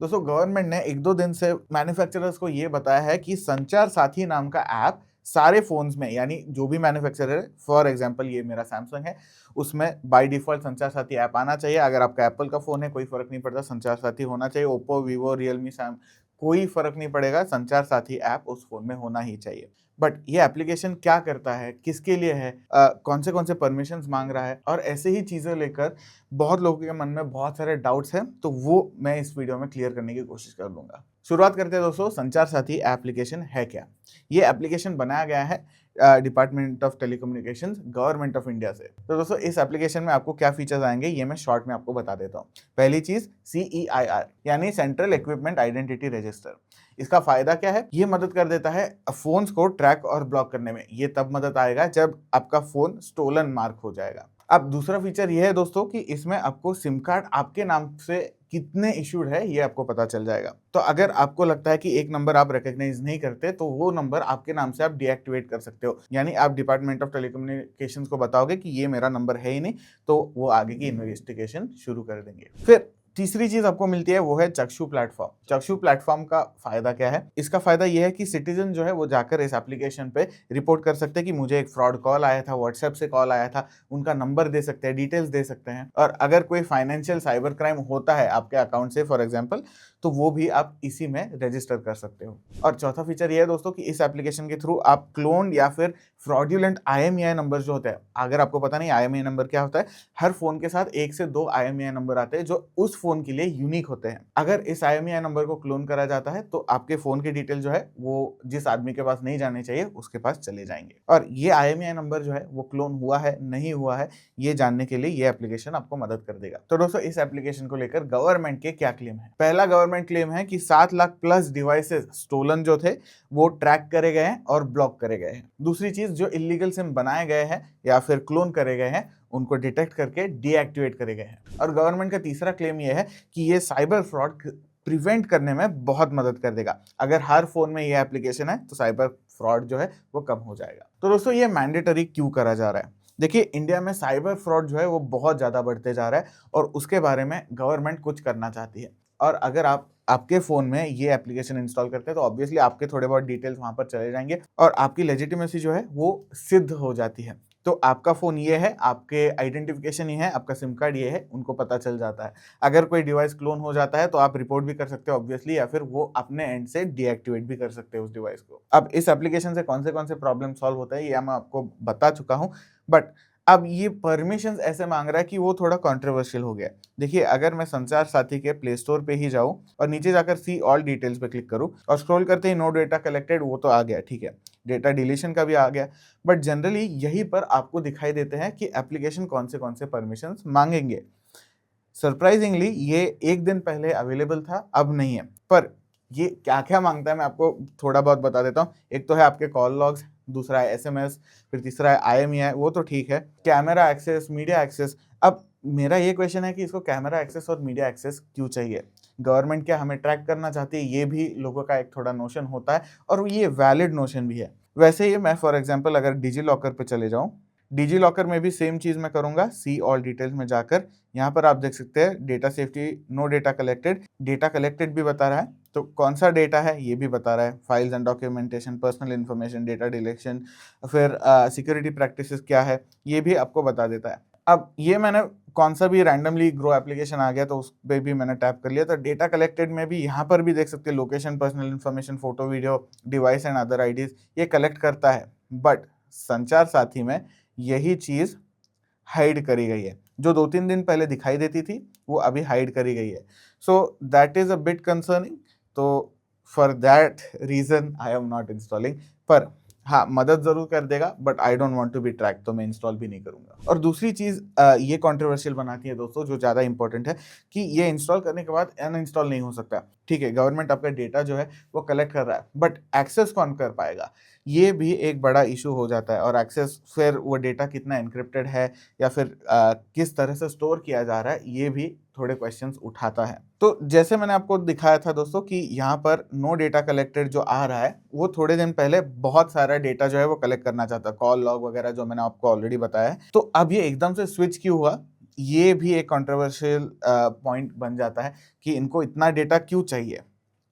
दोस्तों गवर्नमेंट ने 1-2 दिन से मैन्युफैक्चरर्स को ये बताया है कि संचार साथी नाम का ऐप सारे फ़ोन्स में, यानी जो भी मैन्युफैक्चरर है, फॉर एग्ज़ाम्पल ये मेरा सैमसंग है, उसमें बाय डिफ़ॉल्ट संचार साथी ऐप आना चाहिए। अगर आपका एप्पल का फ़ोन है, कोई फ़र्क नहीं पड़ता, संचार साथी होना चाहिए। ओप्पो, वीवो, रियलमी, कोई फ़र्क नहीं पड़ेगा, संचार साथी ऐप उस फ़ोन में होना ही चाहिए। बट ये एप्लीकेशन क्या करता है, किसके लिए है, कौन से परमिशंस माँग रहा है, और ऐसे ही चीज़ें लेकर बहुत लोगों के मन में बहुत सारे डाउट्स हैं, तो वो मैं इस वीडियो में क्लियर करने की कोशिश कर लूँगा। शुरुआत करते हैं दोस्तों, संचार साथी एप्लीकेशन है क्या? ये एप्लीकेशन बनाया गया है department of telecommunications, government of India से। तो दोस्तों इस एप्लीकेशन में आपको क्या फीचर्स आएँगे, ये मैं शॉर्ट में आपको बता देता हूँ। पहली चीज़ CEIR यानी सेंट्रल इक्विपमेंट आइडेंटिटी रजिस्टर। इसका फ़ायदा क्या है? ये मदद कर देता है फ़ोन्स को ट्रैक और ब्लॉक करने में। ये तब मदद आएगा जब आपका फ़ोन स्टोलन मार्क हो जाएगा। अब दूसरा फीचर ये है दोस्तों कि इसमें आपको सिम कार्ड आपके नाम से कितने इश्यूड है ये आपको पता चल जाएगा। तो अगर आपको लगता है कि एक नंबर आप रिकॉग्नाइज नहीं करते, तो वो नंबर आपके नाम से आप डीएक्टिवेट कर सकते हो। यानी आप डिपार्टमेंट ऑफ टेलीकम्युनिकेशंस को बताओगे कि ये मेरा नंबर है ही नहीं, तो वो आगे की इन्वेस्टिगेशन शुरू कर देंगे। फिर तीसरी चीज आपको मिलती है वो है चक्षु प्लेटफॉर्म। चक्षु प्लेटफॉर्म का फायदा क्या है? इसका फायदा ये है कि सिटीजन जो है वो जाकर इस एप्लीकेशन पे रिपोर्ट कर सकते हैं कि मुझे एक फ्रॉड कॉल आया था, व्हाट्सएप से कॉल आया था, उनका नंबर दे सकते हैं, डिटेल्स दे सकते हैं। और अगर कोई फाइनेंशियल साइबर क्राइम होता है आपके अकाउंट से फॉर एग्जाम्पल, तो वो भी आप इसी में रजिस्टर कर सकते हो। और चौथा फीचर ये है दोस्तों कि इस एप्लीकेशन के थ्रू आप क्लोन या फिर फ्रॉड्यूलेंट IMEI नंबर जो होते हैं, अगर आपको पता नहीं IMEI नंबर क्या होता है, हर फोन के साथ 1 से 2 IMEI नंबर आते हैं जो उस फोन के लिए यूनिक होते हैं। अगर इस IMEI नंबर को क्लोन करा जाता है तो आपके फोन की डिटेल जो है वो जिस आदमी के पास नहीं जाने चाहिए उसके पास चले जाएंगे। और ये IMEI नंबर जो है वो क्लोन हुआ है नहीं हुआ है, ये जानने के लिए ये एप्लीकेशन आपको मदद कर देगा। तो दोस्तों इस एप्लीकेशन को लेकर गवर्नमेंट के क्या क्लेम है? पहला गवर्नमेंट क्लेम है कि 7 लाख प्लस डिवाइसेस स्टोलन जो थे वो ट्रैक करे गए हैं और ब्लॉक करे गए हैं। दूसरी चीज, जो इलीगल सिम बनाए गए हैं या फिर क्लोन करे गए हैं उनको डिटेक्ट करके डीएक्टिवेट करे गए हैं। और गवर्नमेंट का तीसरा क्लेम यह है कि ये साइबर फ्रॉड प्रिवेंट करने में बहुत मदद कर देगा। अगर हर फोन में ये एप्लीकेशन है तो साइबर फ्रॉड जो है वो कम हो जाएगा। तो दोस्तों ये मैंडेटरी क्यों करा जा रहा है? देखिए इंडिया में साइबर फ्रॉड जो है वो बहुत ज़्यादा बढ़ते जा रहा है और उसके बारे में गवर्नमेंट कुछ करना चाहती है। और अगर आप आपके फ़ोन में ये एप्लीकेशन इंस्टॉल करते हैं तो ऑब्वियसली आपके थोड़े बहुत डिटेल्स वहाँ पर चले जाएंगे और आपकी लेजिटिमेसी जो है वो सिद्ध हो जाती है। तो आपका फ़ोन ये है, आपके आइडेंटिफिकेशन ये है, आपका सिम कार्ड ये है, उनको पता चल जाता है। अगर कोई डिवाइस क्लोन हो जाता है तो आप रिपोर्ट भी कर सकते हो ऑब्वियसली, या फिर वो अपने एंड से डीएक्टिवेट भी कर सकते हो उस डिवाइस को। अब इस एप्लीकेशन से कौन से प्रॉब्लम सॉल्व होता है ये मैं आपको बता चुका हूँ, बट अब ये परमिशंस ऐसे मांग रहा है कि वो थोड़ा कंट्रोवर्शियल हो गया है। देखिए अगर मैं संचार साथी के प्ले स्टोर पे ही जाऊँ और नीचे जाकर सी ऑल डिटेल्स पे क्लिक करूँ और स्क्रॉल करते ही नो डेटा कलेक्टेड, वो तो आ गया, ठीक है, डेटा डिलीशन का भी आ गया, बट जनरली यहीं पर आपको दिखाई देते हैं कि एप्लीकेशन कौन से परमिशंस मांगेंगे। सरप्राइजिंगली ये एक दिन पहले अवेलेबल था, अब नहीं है। पर ये क्या क्या मांगता है मैं आपको थोड़ा बहुत बता देता हूँ। एक तो है आपके कॉल लॉग्स, दूसरा है SMS, फिर तीसरा है IMEI, वो तो ठीक है, कैमरा एक्सेस, मीडिया एक्सेस। अब मेरा ये क्वेश्चन है कि इसको कैमरा एक्सेस और मीडिया एक्सेस क्यों चाहिए? गवर्नमेंट क्या हमें ट्रैक करना चाहती है? ये भी लोगों का एक थोड़ा नोशन होता है और ये वैलिड नोशन भी है। वैसे ही मैं फॉर एग्जांपल अगर डिजी लॉकर पे चले जाऊँ, डिजी लॉकर में भी सेम चीज़ मैं करूँगा, सी ऑल डिटेल्स में जाकर यहाँ पर आप देख सकते हैं data safety, no data collected, data collected भी बता रहा है, तो कौन सा डेटा है ये भी बता रहा है, files and documentation, personal information, data deletion, फिर सिक्योरिटी प्रैक्टिसेस क्या है ये भी आपको बता देता है। अब ये मैंने कौन सा भी रैंडमली ग्रो एप्लीकेशन आ गया तो उस पर भी मैंने टैप कर लिया, तो डेटा कलेक्टेड में भी यहाँ पर भी देख सकते हैं location, personal information, photo, video, device and other IDs, ये कलेक्ट करता है। बट संचार साथी में यही चीज़ हाइड करी गई है, जो 2-3 दिन पहले दिखाई देती थी वो अभी हाइड करी गई है। So that is a bit concerning. तो for that reason I am not installing. पर हाँ, मदद ज़रूर कर देगा, but I don't want to be track, तो मैं इंस्टॉल भी नहीं करूँगा। और दूसरी चीज़ ये कंट्रोवर्शियल बनाती है दोस्तों, जो ज़्यादा इंपॉर्टेंट है, कि ये इंस्टॉल करने के बाद अनइंस्टॉल नहीं हो सकता। ठीक है, गवर्नमेंट आपका डेटा जो है वो कलेक्ट कर रहा है, बट एक्सेस कौन कर पाएगा? ये भी एक बड़ा इशू हो जाता है। और एक्सेस, फिर वो डेटा कितना एन्क्रिप्टेड है या फिर किस तरह से स्टोर किया जा रहा है, ये भी थोड़े क्वेश्चंस उठाता है। तो जैसे मैंने आपको दिखाया था दोस्तों कि यहाँ पर नो डेटा कलेक्टेड जो आ रहा है, वो थोड़े दिन पहले बहुत सारा डेटा जो है वो कलेक्ट करना चाहता है, कॉल लॉग वगैरह जो मैंने आपको ऑलरेडी बताया है। तो अब ये एकदम से स्विच क्यों हुआ? ये भी एक कंट्रोवर्शियल पॉइंट बन जाता है कि इनको इतना डेटा क्यों चाहिए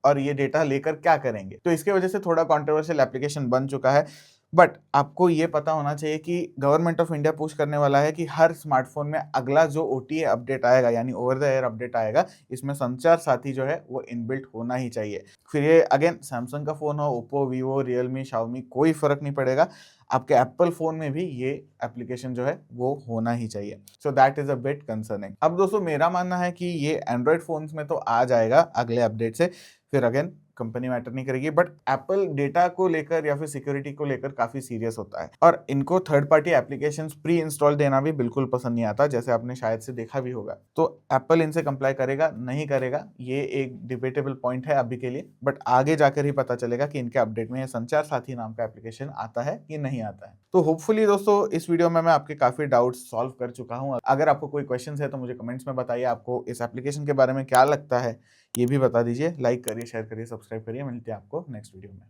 और ये डेटा लेकर क्या करेंगे। तो इसके वजह से थोड़ा कंट्रोवर्शियल एप्लीकेशन बन चुका है। बट आपको ये पता होना चाहिए कि गवर्नमेंट ऑफ इंडिया पुश करने वाला है कि हर स्मार्टफोन में अगला जो ओटीए अपडेट आएगा यानी ओवर द एयर अपडेट आएगा, इसमें संचार साथी जो है वो इनबिल्ट होना ही चाहिए। फिर ये अगेन सैमसंग का फोन हो, ओप्पो, वीवो, रियलमी, शाओमी, कोई फर्क नहीं पड़ेगा, आपके एप्पल फोन में भी ये एप्लीकेशन जो है वो होना ही चाहिए। So that is a bit concerning. अब दोस्तों मेरा मानना है कि ये एंड्रॉयड फोन्स में तो आ जाएगा अगले अपडेट से, फिर अगेन कंपनी मैटर नहीं करेगी, बट एप्पल डेटा को लेकर या फिर सिक्योरिटी को लेकर काफी सीरियस होता है और इनको third party applications pre install देना भी बिल्कुल पसंद नहीं आता, जैसे आपने शायद से देखा भी होगा। तो एप्पल इनसे कंप्लाई करेगा नहीं करेगा ये एक डिबेटेबल पॉइंट है अभी के लिए, बट आगे जाकर ही पता चलेगा कि इनके अपडेट में ये संचार साथी नाम का एप्लीकेशन आता है कि नहीं आता है। तो होपफुली दोस्तों इस वीडियो में मैं आपके काफी डाउट्स सॉल्व कर चुका हूं। अगर आपको कोई क्वेश्चन है तो मुझे कमेंट्स में बताइए, आपको इस एप्लीकेशन के बारे में क्या लगता है ये भी बता दीजिए। लाइक करिए, शेयर करिए, सब्सक्राइब करिए। मिलते हैं आपको नेक्स्ट वीडियो में।